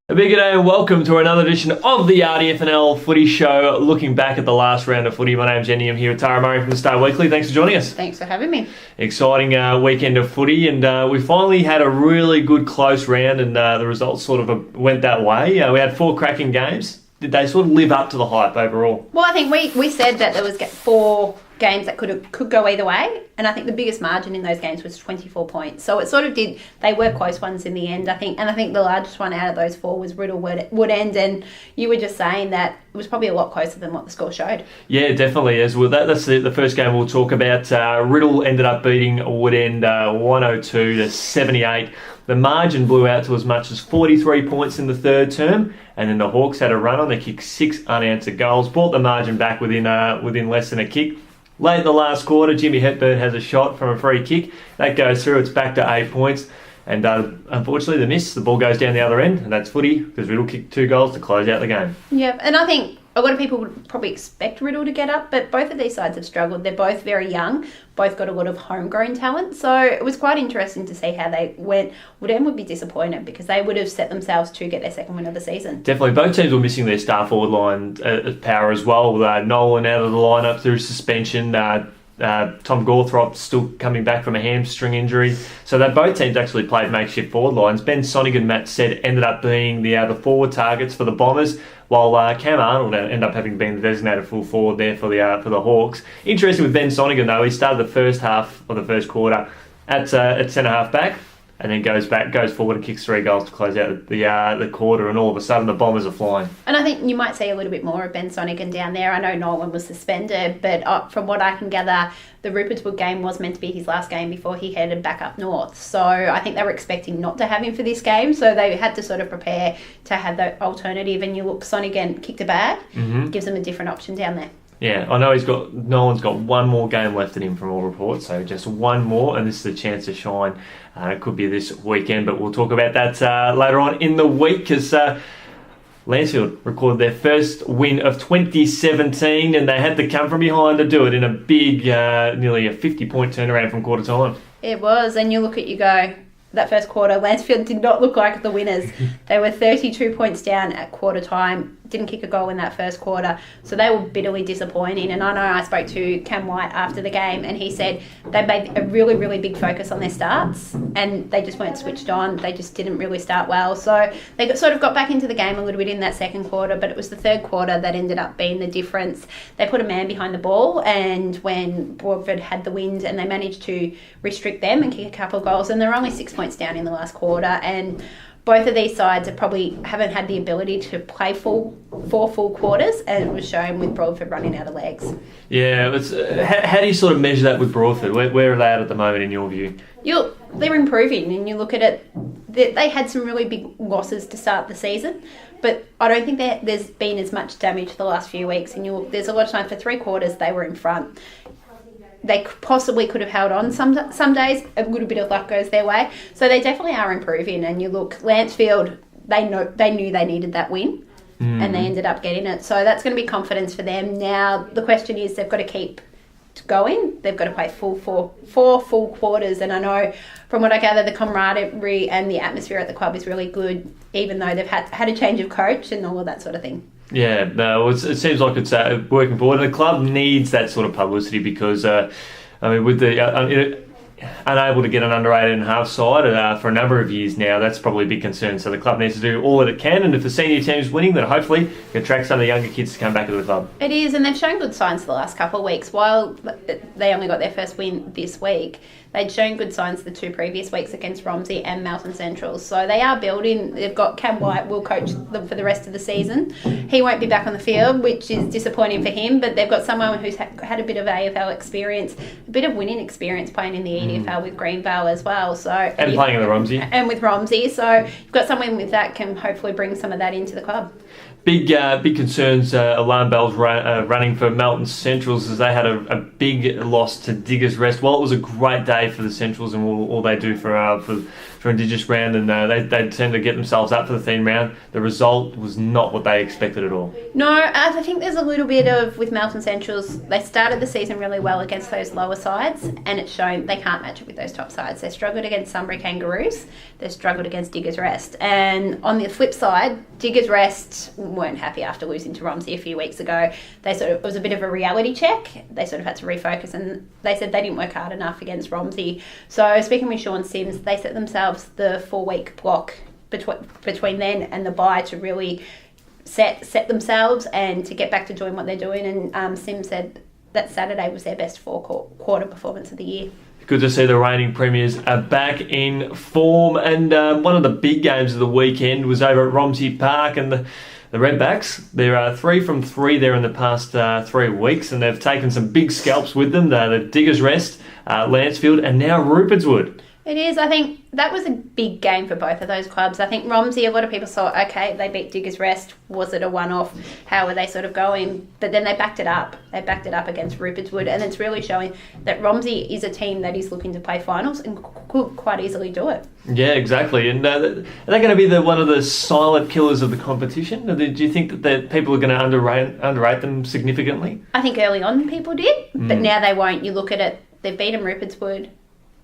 A big g'day and welcome to another edition of the RDFNL Footy Show. Looking back at the last round of footy, my name's Yeendy. I'm here with Tara Murray from the Star Weekly. Thanks for joining us. Thanks for having me. Exciting weekend of footy, and we finally had a really good close round, and the results sort of went that way. We had 4 cracking games. Did they sort of live up to the hype overall? Well, I think we said that there was 4 games that could go either way, and I think the biggest margin in those games was 24 points. So it sort of did. They were close ones in the end, I think, and I think the largest one out of those 4 was Riddle Woodend, and you were just saying that it was probably a lot closer than what the score showed. Yeah, definitely. As well, that's the first game we'll talk about. Riddle ended up beating Woodend 102 to 78. The margin blew out to as much as 43 points in the third term, and then the Hawks had a run on. They kicked 6 unanswered goals, brought the margin back within less than a kick. Late in the last quarter, Jimmy Hepburn has a shot from a free kick. That goes through. It's back to 8 points. And unfortunately, the miss. The ball goes down the other end, and that's footy because Riddle kicked 2 goals to close out the game. Yeah, and I think a lot of people would probably expect Riddle to get up, but both of these sides have struggled. They're both very young, both got a lot of homegrown talent, so it was quite interesting to see how they went. Woodend would be disappointed because they would have set themselves to get their second win of the season. Definitely, both teams were missing their star forward line power as well. Nolan out of the lineup through suspension. Tom Gawthrop still coming back from a hamstring injury. So that both teams actually played makeshift forward lines. Ben Sonnig and Matt Said ended up being the forward targets for the Bombers, while Cam Arnold ended up having been the designated full forward there for the Hawks. Interesting with Ben Sonnigan though, he started the first half of the first quarter at centre half back, and then goes forward and kicks 3 goals to close out the quarter, and all of a sudden the Bombers are flying. And I think you might see a little bit more of Ben Sonnigan down there. I know Nolan was suspended, but from what I can gather, the Rupertswood game was meant to be his last game before he headed back up north. So I think they were expecting not to have him for this game, so they had to sort of prepare to have the alternative. And you look, Sonnigan kicked a bag, gives them a different option down there. Yeah, I know Nolan's got 1 more game left in him from all reports, so just 1 more, and this is a chance to shine. It could be this weekend, but we'll talk about that later on in the week, because Lansfield recorded their first win of 2017, and they had to come from behind to do it in a big, nearly a 50-point turnaround from quarter time. It was, and you look at that first quarter, Lansfield did not look like the winners. They were 32 points down at quarter time, didn't kick a goal in that first quarter, so they were bitterly disappointing. And I know I spoke to Cam White after the game, and he said they made a really, really big focus on their starts, and they just weren't switched on. They just didn't really start well. So they got back into the game a little bit in that second quarter, but it was the third quarter that ended up being the difference. They put a man behind the ball, and when Broadford had the wind, and they managed to restrict them and kick a couple of goals, and they were only 6 points down in the last quarter. And both of these sides haven't had the ability to play 4 full quarters, and it was shown with Broadford running out of legs. Yeah, how do you sort of measure that with Broadford? Where are they at the moment in your view? They're improving, and you look at it, they had some really big losses to start the season, but I don't think there's been as much damage the last few weeks. And there's a lot of time for 3 quarters they were in front. They possibly could have held on some days. A little bit of luck goes their way. So they definitely are improving. And you look, Lansfield, they knew they needed that win, and they ended up getting it. So that's going to be confidence for them. Now, the question is they've got to keep going. They've got to play 4 full quarters. And I know from what I gather, the camaraderie and the atmosphere at the club is really good, even though they've had a change of coach and all of that sort of thing. Yeah, no, it seems like it's working forward. The club needs that sort of publicity because, with the unable to get an under 18.5 side for a number of years now, that's probably a big concern. So the club needs to do all that it can, and if the senior team's winning, then hopefully it can attract some of the younger kids to come back to the club. It is, and they've shown good signs the last couple of weeks. While they only got their first win this week, they'd shown good signs the 2 previous weeks against Romsey and Melton Central. So they are building. They've got Cam White will coach them for the rest of the season. He won't be back on the field, which is disappointing for him, but they've got someone who's had a bit of AFL experience, a bit of winning experience playing in the EDFL with Greenvale as well. And playing in the Romsey. And with Romsey. So you've got someone with that can hopefully bring some of that into the club. Big concerns, alarm bells running for Melton Centrals as they had a big loss to Diggers Rest. Well, it was a great day for the Centrals and all they do for for Indigenous round, and they tend to get themselves up for the theme round. The result was not what they expected at all. No, I think there's a little bit of, with Melton Centrals, they started the season really well against those lower sides, and it's shown they can't match it with those top sides. They struggled against Sunbury Kangaroos, they struggled against Diggers Rest. And on the flip side, Diggers Rest weren't happy after losing to Romsey a few weeks ago. It was a bit of a reality check. They sort of had to refocus, and they said they didn't work hard enough against Romsey. So speaking with Sean Sims, they set themselves the 4-week block between then and the bye to really set themselves and to get back to doing what they're doing. And Sims said that Saturday was their best quarter performance of the year. Good to see the reigning premiers are back in form. And one of the big games of the weekend was over at Romsey Park, and the Redbacks, they're 3 from 3 there in the past 3 weeks, and they've taken some big scalps with them. The Diggers Rest, Lancefield, and now Rupertswood. It is. I think that was a big game for both of those clubs. I think Romsey, a lot of people thought, okay, they beat Diggers Rest. Was it a one-off? How were they sort of going? But then they backed it up. They backed it up against Rupertswood, and it's really showing that Romsey is a team that is looking to play finals and could quite easily do it. Yeah, exactly. And are they going to be one of the silent killers of the competition? Do you think that people are going to underrate them significantly? I think early on people did, but now they won't. You look at it, they've beaten Rupertswood.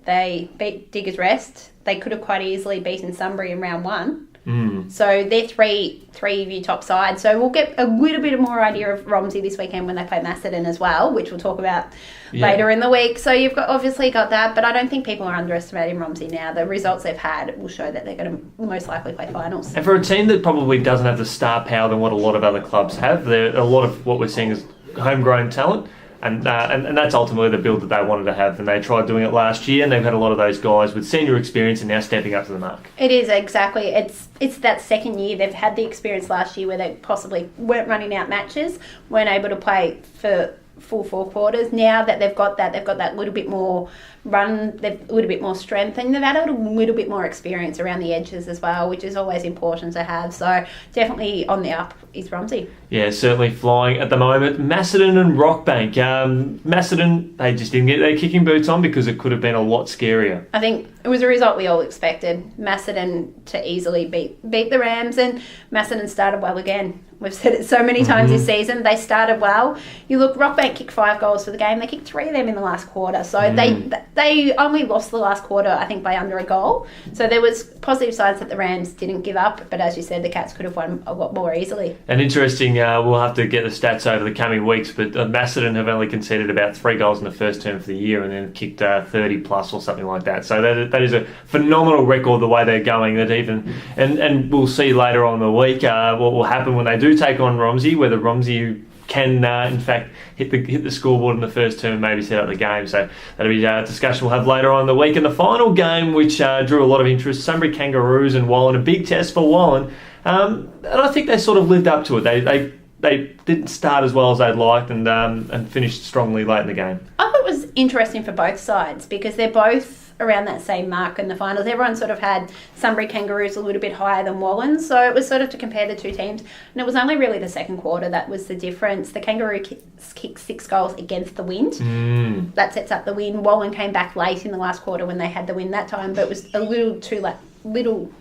They beat Diggers Rest. They could have quite easily beaten Sunbury in round 1. So they're three of your top sides. So we'll get a little bit more idea of Romsey this weekend when they play Macedon as well, which we'll talk about later in the week. So you've obviously got that, but I don't think people are underestimating Romsey now. The results they've had will show that they're going to most likely play finals. And for a team that probably doesn't have the star power than what a lot of other clubs have, a lot of what we're seeing is homegrown talent. And that's ultimately the build that they wanted to have, and they tried doing it last year, and they've had a lot of those guys with senior experience and now stepping up to the mark. It is, exactly. It's that second year. They've had the experience last year where they possibly weren't running out matches, weren't able to play for full 4 quarters. Now that they've got that little bit more run, they've a little bit more strength, and they've added a little bit more experience around the edges as well, which is always important to have. So definitely on the up is Romsey. Yeah, certainly flying at the moment. Macedon and Rockbank. Macedon, they just didn't get their kicking boots on because it could have been a lot scarier. I think it was a result we all expected. Macedon to easily beat the Rams, and Macedon started well again. We've said it so many times this season. They started well. You look, Rockbank kicked 5 goals for the game. They kicked 3 of them in the last quarter. So they only lost the last quarter, I think, by under a goal. So there was positive signs that the Rams didn't give up. But as you said, the Cats could have won a lot more easily. And interesting, we'll have to get the stats over the coming weeks, but Macedon have only conceded about 3 goals in the first term for the year and then kicked 30 plus or something like that. So that is a phenomenal record the way they're going. And we'll see later on in the week what will happen when they do take on Romsey, whether Romsey can in fact hit the scoreboard in the first term and maybe set up the game. So that'll be a discussion we'll have later on in the week. And the final game, which drew a lot of interest, Sunbury Kangaroos and Wallen, a big test for Wallen, and I think they sort of lived up to it. They didn't start as well as they'd liked and finished strongly late in the game. I thought it was interesting for both sides because they're both around that same mark in the finals. Everyone sort of had Sunbury Kangaroos a little bit higher than Wallen, so it was sort of to compare the two teams. And it was only really the second quarter that was the difference. The Kangaroos kicked 6 goals against the wind. That sets up the win. Wallen came back late in the last quarter when they had the win that time, but it was a little too little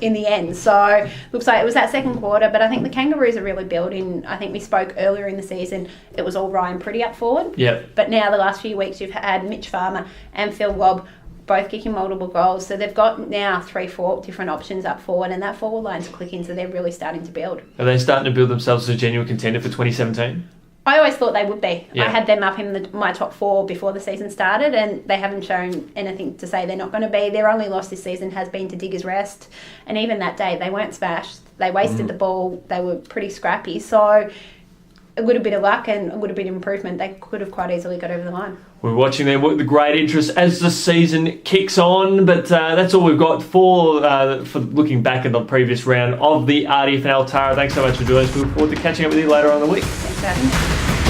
in the end. So looks like it was that second quarter, but I think the Kangaroos are really building. I think we spoke earlier in the season, it was all Ryan Pretty up forward. Yeah. But now the last few weeks you've had Mitch Farmer and Phil Wobb both kicking multiple goals. So they've got now 3-4 different options up forward, and that forward line's clicking, so they're really starting to build. Are they starting to build themselves as a genuine contender for 2017? I always thought they would be. Yeah. I had them up in my top 4 before the season started, and they haven't shown anything to say they're not going to be. Their only loss this season has been to Diggers Rest, and even that day they weren't smashed. They wasted the ball. They were pretty scrappy. So a little bit of luck and a little bit of improvement, they could have quite easily got over the line. We're watching them with great interest as the season kicks on, but that's all we've got for looking back at the previous round of the RDFNL. Tara, thanks so much for joining us. We look forward to catching up with you later on in the week. Thanks for having me.